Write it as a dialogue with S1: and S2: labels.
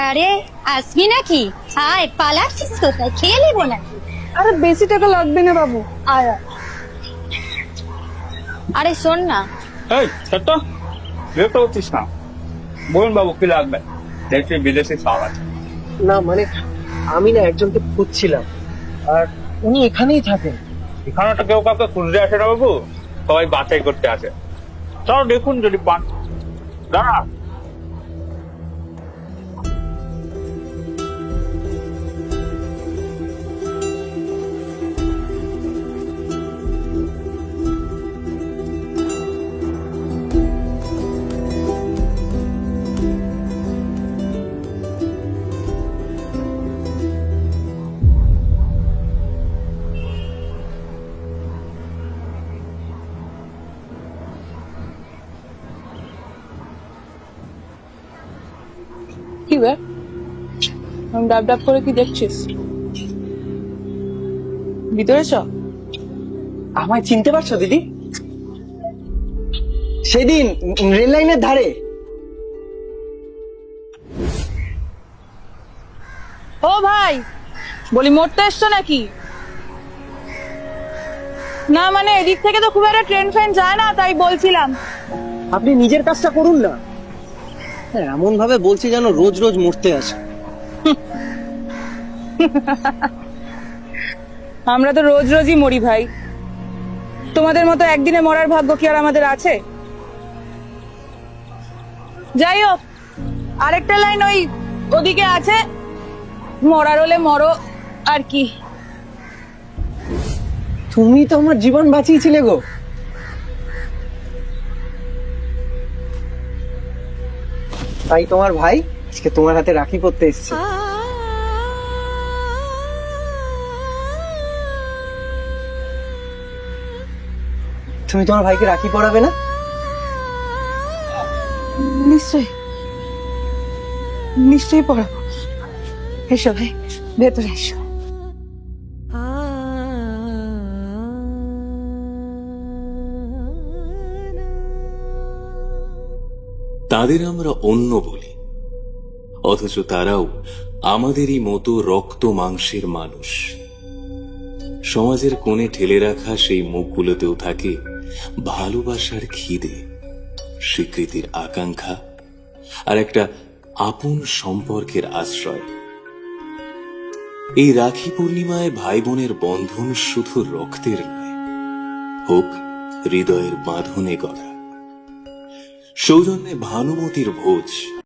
S1: আরে আসবি নাকি? আয়, পালাচ্ছিস কোথায়? খেয়ে নেবো নাকি?
S2: আরে বেশি টাকা লাগবে না বাবু।
S1: আয় আয়। আরে শোন না,
S3: এই ছোট্ট, বিরক্ত করছিস না? বলুন বাবু, কি লাগবে? দেখছি বিদেশি সব আছে।
S4: না মানে আমি না একজনকে খুঁজছিলাম, আর উনি এখানেই থাকেন।
S3: এখানে তো কেউ কাউকে খুঁজতে আসে না বাবু, সবাই বাছাই করতে আসে। চলো দেখুন যদি পান। দাঁড়া।
S2: কি বে, আমি ডাব ডাব করে কি দেখছিস? ভিতরে চ।
S4: আমায় চিনতে পারছো দিদি? সেদিন রেল লাইনের ধারে।
S2: ও ভাই, বলি মরতে এসছো নাকি? না মানে এদিক থেকে তো খুব একটা ট্রেন ফ্রেন যায় না, তাই বলছিলাম।
S4: আপনি নিজের কাজটা করুন না। হ্যাঁ, এমন ভাবে বলছি যেন রোজ রোজ মরতে আসে।
S2: আমরা তো রোজ রোজই মরি ভাই। তোমাদের মতো একদিনে মরার ভাগ্য কি আর আমাদের আছে? যাই হোক, আরেকটা লাইন ওই ওদিকে আছে, মরার হলে মরো আর কি।
S4: তুমি তো আমার জীবন বাঁচিয়েছিলে গো। তাই তোমার ভাই আজকে তোমার হাতে রাখি পরতে এসেছে। তুমি তোমার ভাইকে রাখি পরাবে না?
S2: নিশ্চয়ই নিশ্চয়ই পড়াবো। এসো ভাই, ভেতরে এসো।
S5: তাদের আমরা অন্য বলি, অথচ তারাও আমাদেরই মতো রক্ত মাংসের মানুষ। সমাজের কোণে ঠেলে রাখা সেই মুখগুলোতেও থাকে ভালোবাসার খিদে, স্বীকৃতির আকাঙ্ক্ষা আর একটা আপন সম্পর্কের আশ্রয়। এই রাখি পূর্ণিমায় ভাই বোনের বন্ধন শুধু রক্তের নয়, হোক হৃদয়ের বাঁধনে গড়া। সৌজন্যে ভানুমতির ভোজ।